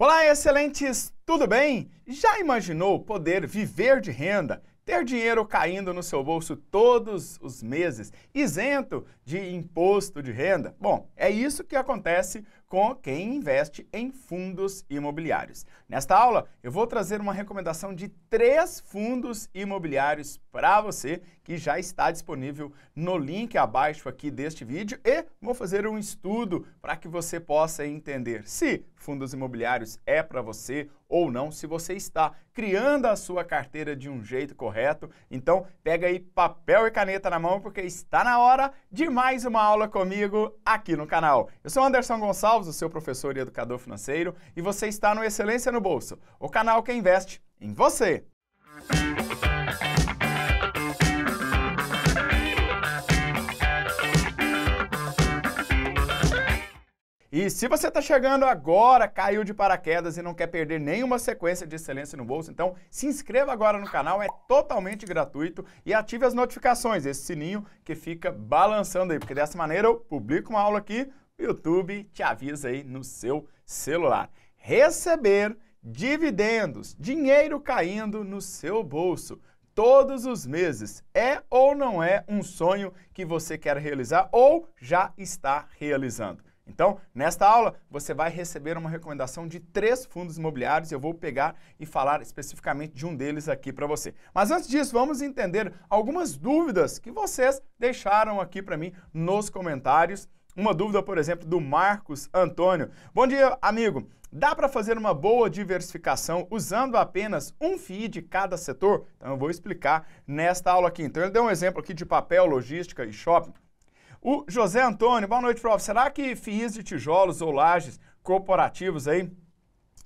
Olá, excelentes! Tudo bem? Já imaginou poder viver de renda? Ter dinheiro caindo no seu bolso todos os meses, isento de imposto de renda? Bom, é isso que acontece com quem investe em fundos imobiliários. Nesta aula, eu vou trazer uma recomendação de 3 fundos imobiliários para você, que já está disponível no link abaixo aqui deste vídeo, e vou fazer um estudo para que você possa entender se fundos imobiliários é para você ou não, se você está criando a sua carteira de um jeito correto. Então, pega aí papel e caneta na mão, porque está na hora de mais uma aula comigo aqui no canal. Eu sou Anderson Gonçalves, o seu professor e educador financeiro, e você está no Excelência no Bolso, o canal que investe em você. E se você está chegando agora, caiu de paraquedas e não quer perder nenhuma sequência de Excelência no Bolso, então se inscreva agora no canal, é totalmente gratuito, e ative as notificações, esse sininho que fica balançando aí, porque dessa maneira eu publico uma aula aqui, o YouTube te avisa aí no seu celular. Receber dividendos, dinheiro caindo no seu bolso todos os meses, é ou não é um sonho que você quer realizar ou já está realizando? Então, nesta aula, você vai receber uma recomendação de 3 fundos imobiliários. Eu vou pegar e falar especificamente de um deles aqui para você. Mas antes disso, vamos entender algumas dúvidas que vocês deixaram aqui para mim nos comentários. Uma dúvida, por exemplo, do Marcos Antônio. Bom dia, amigo. Dá para fazer uma boa diversificação usando apenas um FII de cada setor? Então, eu vou explicar nesta aula aqui. Então, ele deu um exemplo aqui de papel, logística e shopping. O José Antônio, boa noite, prof. Será que FIIs de tijolos ou lajes corporativos aí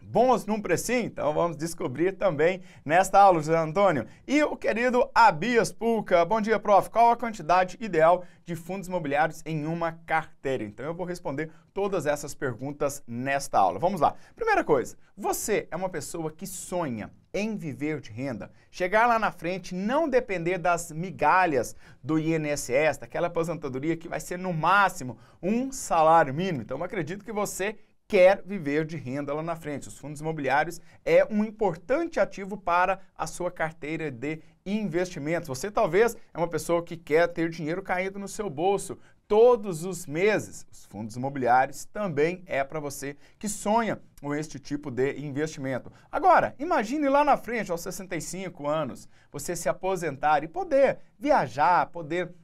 bons num precinho? Então vamos descobrir também nesta aula, José Antônio. E o querido Abias Pulca, bom dia, prof. Qual a quantidade ideal de fundos imobiliários em uma carteira? Então eu vou responder todas essas perguntas nesta aula. Vamos lá. Primeira coisa, você é uma pessoa que sonha em viver de renda, chegar lá na frente, não depender das migalhas do INSS, daquela aposentadoria que vai ser no máximo um salário mínimo. Então eu acredito que você quer viver de renda lá na frente. Os fundos imobiliários é um importante ativo para a sua carteira de investimentos. Você talvez é uma pessoa que quer ter dinheiro caindo no seu bolso todos os meses. Os fundos imobiliários também é para você que sonha com este tipo de investimento. Agora, imagine lá na frente, aos 65 anos, você se aposentar e poder viajar, poder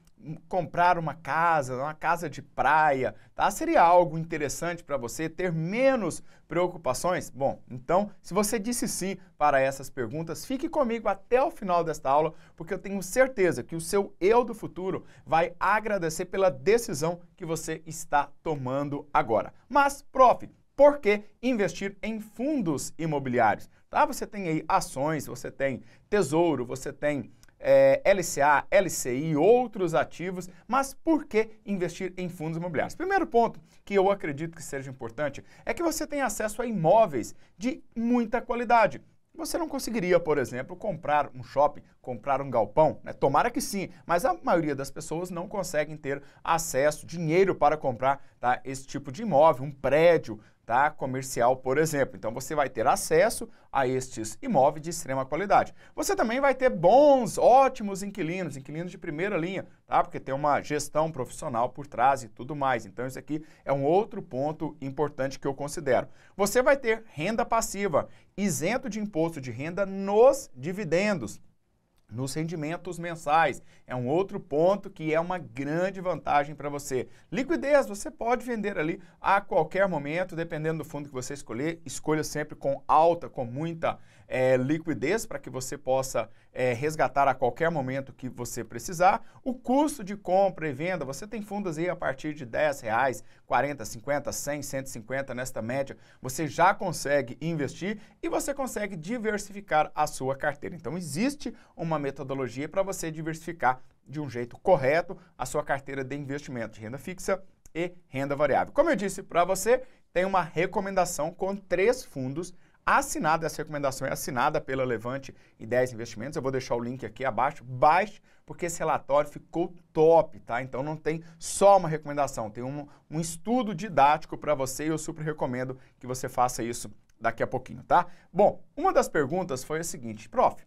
comprar uma casa de praia, tá? Seria algo interessante para você ter menos preocupações? Bom, então, se você disse sim para essas perguntas, fique comigo até o final desta aula, porque eu tenho certeza que o seu eu do futuro vai agradecer pela decisão que você está tomando agora. Mas, prof, por que investir em fundos imobiliários? Tá? Você tem aí ações, você tem tesouro, você tem LCA, LCI, outros ativos, mas por que investir em fundos imobiliários? Primeiro ponto que eu acredito que seja importante é que você tem acesso a imóveis de muita qualidade. Você não conseguiria, por exemplo, comprar um shopping, comprar um galpão, né? Tomara que sim, mas a maioria das pessoas não conseguem ter acesso, dinheiro para comprar, tá, esse tipo de imóvel, um prédio, tá, comercial, por exemplo. Então você vai ter acesso a estes imóveis de extrema qualidade. Você também vai ter bons, ótimos inquilinos, inquilinos de primeira linha, tá? Porque tem uma gestão profissional por trás e tudo mais. Então isso aqui é um outro ponto importante que eu considero. Você vai ter renda passiva, isento de imposto de renda nos dividendos, nos rendimentos mensais. É um outro ponto que é uma grande vantagem para você. Liquidez, você pode vender ali a qualquer momento, dependendo do fundo que você escolher. Escolha sempre com muita liquidez, para que você possa resgatar a qualquer momento que você precisar. O custo de compra e venda, você tem fundos aí a partir de R$10, 40, 50, 100, 150, nesta média, você já consegue investir e você consegue diversificar a sua carteira. Então existe uma metodologia para você diversificar de um jeito correto a sua carteira de investimento de renda fixa e renda variável. Como eu disse para você, tem uma recomendação com 3 fundos assinada. Essa recomendação é assinada pela Levante Ideias Investimentos. Eu vou deixar o link aqui abaixo. Baixe, porque esse relatório ficou top, tá? Então não tem só uma recomendação, tem um estudo didático para você e eu super recomendo que você faça isso daqui a pouquinho, tá? Bom, uma das perguntas foi a seguinte, prof,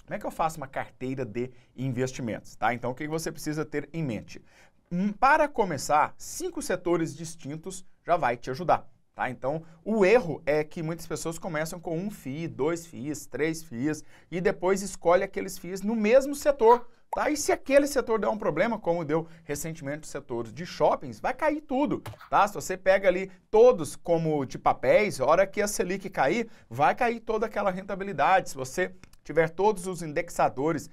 como é que eu faço uma carteira de investimentos, tá? Então, o que você precisa ter em mente? Para começar, 5 setores distintos já vai te ajudar, tá? Então, o erro é que muitas pessoas começam com 1 FII, 2 FIIs, 3 FIIs e depois escolhe aqueles FIIs no mesmo setor, tá? E se aquele setor der um problema, como deu recentemente os setores de shoppings, vai cair tudo, tá? Se você pega ali todos como de papéis, a hora que a Selic cair, vai cair toda aquela rentabilidade. Se você tiver todos os indexadores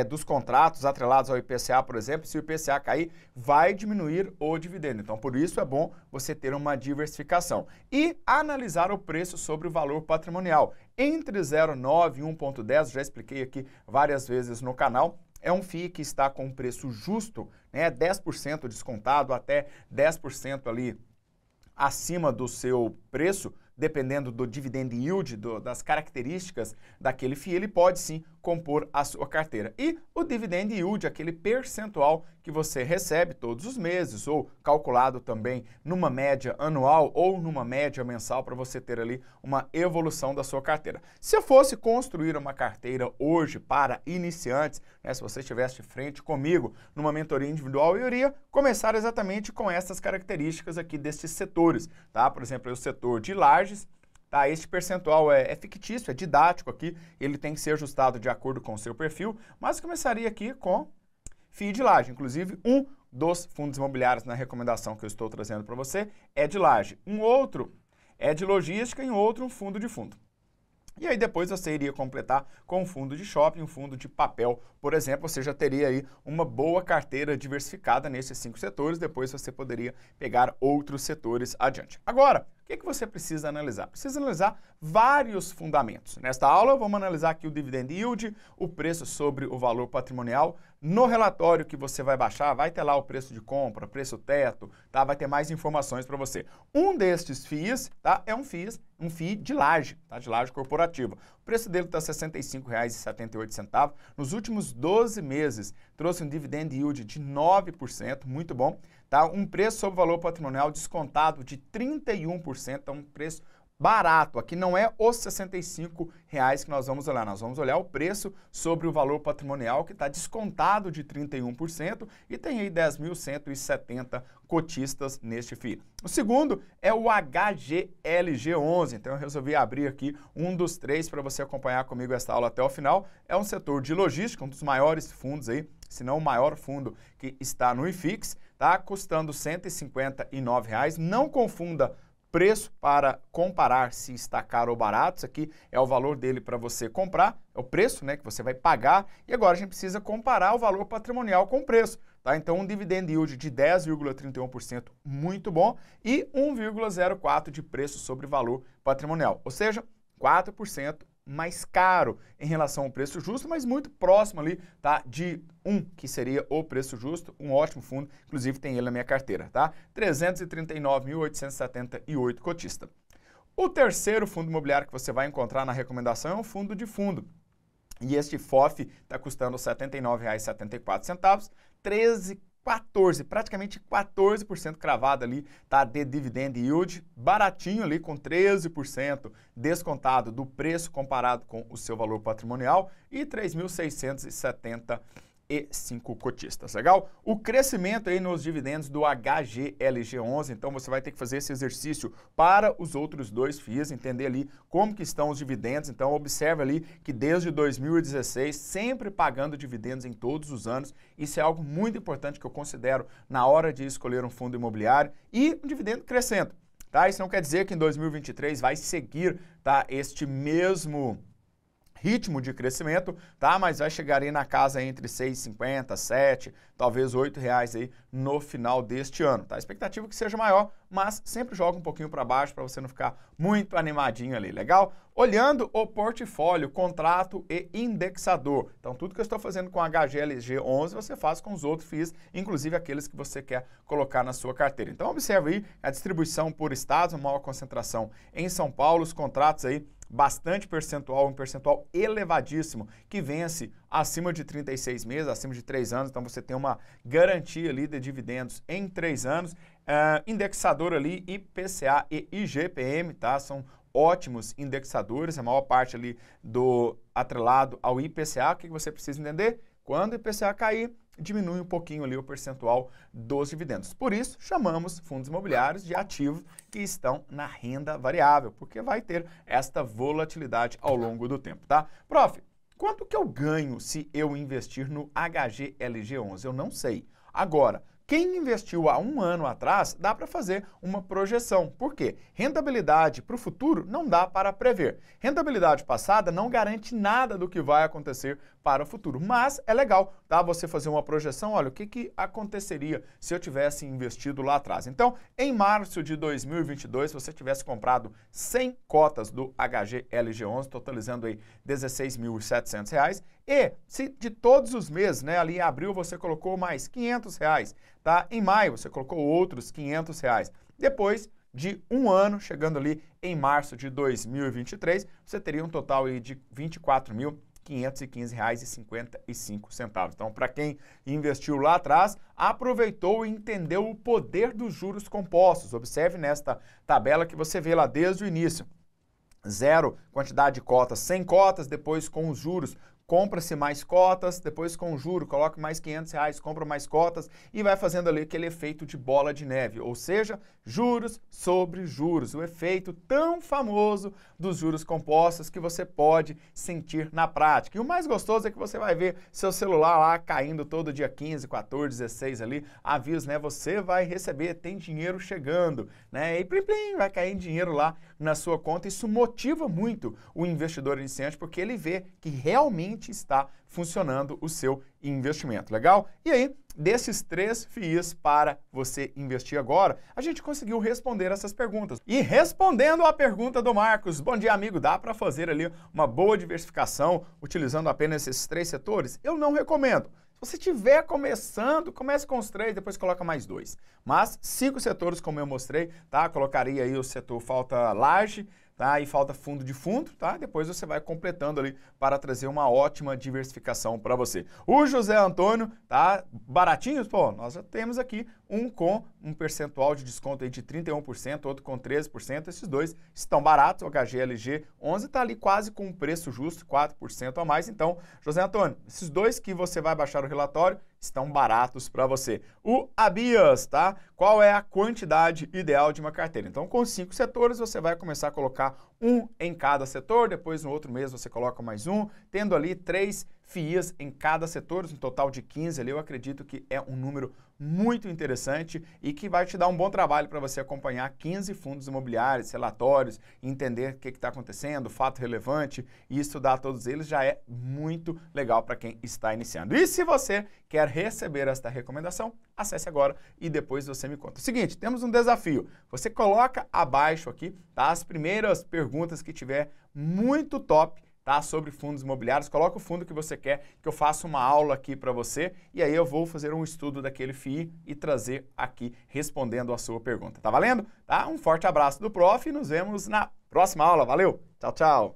dos contratos atrelados ao IPCA, por exemplo, se o IPCA cair, vai diminuir o dividendo. Então, por isso é bom você ter uma diversificação. E analisar o preço sobre o valor patrimonial. Entre 0,9 e 1,10, já expliquei aqui várias vezes no canal, é um FII que está com um preço justo, né, 10% descontado até 10% ali acima do seu preço, dependendo do dividend yield, das características daquele FII, ele pode sim compor a sua carteira. E o dividend yield, aquele percentual que você recebe todos os meses, ou calculado também numa média anual ou numa média mensal, para você ter ali uma evolução da sua carteira. Se eu fosse construir uma carteira hoje para iniciantes, né, se você estivesse de frente comigo numa mentoria individual, eu iria começar exatamente com essas características aqui destes setores, tá? Por exemplo, o setor de lajes. Tá, este percentual é fictício, é didático aqui, ele tem que ser ajustado de acordo com o seu perfil, mas começaria aqui com FII de laje. Inclusive, um dos fundos imobiliários na recomendação que eu estou trazendo para você é de laje. Um outro é de logística e um outro um fundo de fundo. E aí depois você iria completar com um fundo de shopping, um fundo de papel, por exemplo, você já teria aí uma boa carteira diversificada nesses 5 setores, depois você poderia pegar outros setores adiante. Agora, o que você precisa analisar? Precisa analisar vários fundamentos. Nesta aula, vamos analisar aqui o dividend yield, o preço sobre o valor patrimonial. No relatório que você vai baixar, vai ter lá o preço de compra, preço teto, tá? Vai ter mais informações para você. Um destes FIIs, tá? É um FII de laje, tá? De laje corporativa. O preço dele está R$ 65,78. Nos últimos 12 meses, trouxe um dividend yield de 9%, muito bom. Tá? Um preço sobre o valor patrimonial descontado de 31%, é um preço barato. Aqui não é os R$ 65 que nós vamos olhar, nós vamos olhar o preço sobre o valor patrimonial que está descontado de 31% e tem aí 10.170 cotistas neste FII. O segundo é o HGLG11, então eu resolvi abrir aqui um dos 3 para você acompanhar comigo esta aula até o final. É um setor de logística, um dos maiores fundos aí, se não o maior fundo que está no IFIX, tá custando R$ 159. Não confunda preço para comparar se está caro ou barato. Isso aqui é o valor dele para você comprar, é o preço, né, que você vai pagar. E agora a gente precisa comparar o valor patrimonial com o preço, tá? Então um dividend yield de 10,31%, muito bom, e 1,04% de preço sobre valor patrimonial, ou seja, 4% mais caro em relação ao preço justo, mas muito próximo ali, tá, de que seria o preço justo, um ótimo fundo, inclusive tem ele na minha carteira, tá? 339.878 cotista. O terceiro fundo imobiliário que você vai encontrar na recomendação é um fundo de fundo. E este FOF está custando R$ 79,74, 14, praticamente 14% cravado ali, tá, de dividend yield, baratinho ali com 13% descontado do preço comparado com o seu valor patrimonial e 3.675 cotistas, legal? O crescimento aí nos dividendos do HGLG11, então você vai ter que fazer esse exercício para os outros 2 FIIs, entender ali como que estão os dividendos, então observe ali que desde 2016, sempre pagando dividendos em todos os anos, isso é algo muito importante que eu considero na hora de escolher um fundo imobiliário e um dividendo crescendo, tá? Isso não quer dizer que em 2023 vai seguir, tá, este mesmo ritmo de crescimento, tá? Mas vai chegar aí na casa entre 6,50, 7, talvez R$ 8 aí no final deste ano, tá? A expectativa é que seja maior, mas sempre joga um pouquinho para baixo para você não ficar muito animadinho ali, legal? Olhando o portfólio, contrato e indexador. Então, tudo que eu estou fazendo com a HGLG11, você faz com os outros FIIs, inclusive aqueles que você quer colocar na sua carteira. Então, observe aí a distribuição por estados, uma maior concentração em São Paulo, os contratos aí bastante percentual, um percentual elevadíssimo, que vence acima de 36 meses, acima de 3 anos, então você tem uma garantia ali de dividendos em 3 anos, indexador ali IPCA e IGPM, tá? São ótimos indexadores, a maior parte ali do atrelado ao IPCA. O que você precisa entender? Quando o IPCA cair, diminui um pouquinho ali o percentual dos dividendos. Por isso, chamamos fundos imobiliários de ativos que estão na renda variável, porque vai ter esta volatilidade ao longo do tempo, tá? Prof, quanto que eu ganho se eu investir no HGLG11? Eu não sei. Agora, quem investiu há um ano atrás, dá para fazer uma projeção. Por quê? Rentabilidade para o futuro não dá para prever. Rentabilidade passada não garante nada do que vai acontecer para o futuro. Mas é legal, tá? Você fazer uma projeção, olha, o que aconteceria se eu tivesse investido lá atrás. Então, em março de 2022, se você tivesse comprado 100 cotas do HGLG11, totalizando aí R$16.700, e se de todos os meses, né, ali em abril você colocou mais R$500, tá? Em maio você colocou outros R$500. Depois de um ano, chegando ali em março de 2023, você teria um total aí de R$24.515,55. Então, para quem investiu lá atrás, aproveitou e entendeu o poder dos juros compostos. Observe nesta tabela que você vê lá desde o início. 0 quantidade de cotas, 100 cotas, depois com os juros compra-se mais cotas, depois com o juro, coloca mais R$500, compra mais cotas e vai fazendo ali aquele efeito de bola de neve, ou seja, juros sobre juros, o efeito tão famoso dos juros compostos que você pode sentir na prática. E o mais gostoso é que você vai ver seu celular lá caindo todo dia 15, 14, 16 ali, aviso, né? Você vai receber, tem dinheiro chegando, né? E plim, plim, vai cair dinheiro lá na sua conta. Isso motiva muito o investidor iniciante porque ele vê que realmente está funcionando o seu investimento, legal? E aí, desses 3 FIIs para você investir agora, a gente conseguiu responder essas perguntas. E respondendo à pergunta do Marcos, bom dia amigo, dá para fazer ali uma boa diversificação utilizando apenas esses 3 setores? Eu não recomendo. Se você estiver começando, comece com os 3, depois coloca mais 2. Mas 5 setores, como eu mostrei, tá? Colocaria aí o setor falta laje, tá? E falta fundo de fundo, tá? Depois você vai completando ali para trazer uma ótima diversificação para você. O José Antônio, tá? Baratinhos? Pô, nós já temos aqui um com um percentual de desconto aí de 31%, outro com 13%. Esses dois estão baratos. O HGLG 11 está ali quase com um preço justo, 4% a mais. Então, José Antônio, esses dois que você vai baixar o relatório estão baratos para você. O Abias, tá? Qual é a quantidade ideal de uma carteira? Então, com 5 setores, você vai começar a colocar um em cada setor, depois no outro mês você coloca mais um, tendo ali 3 FIIs em cada setor, um total de 15 ali, eu acredito que é um número muito interessante e que vai te dar um bom trabalho para você acompanhar 15 fundos imobiliários, relatórios, entender o que está acontecendo, fato relevante e estudar todos eles já é muito legal para quem está iniciando. E se você quer receber esta recomendação, acesse agora e depois você me conta. Seguinte, temos um desafio. Você coloca abaixo aqui, tá, as primeiras perguntas que tiver muito top, tá, sobre fundos imobiliários, coloca o fundo que você quer, que eu faça uma aula aqui para você, e aí eu vou fazer um estudo daquele FII e trazer aqui respondendo a sua pergunta. Tá valendo? Tá? Um forte abraço do Prof e nos vemos na próxima aula. Valeu! Tchau, tchau!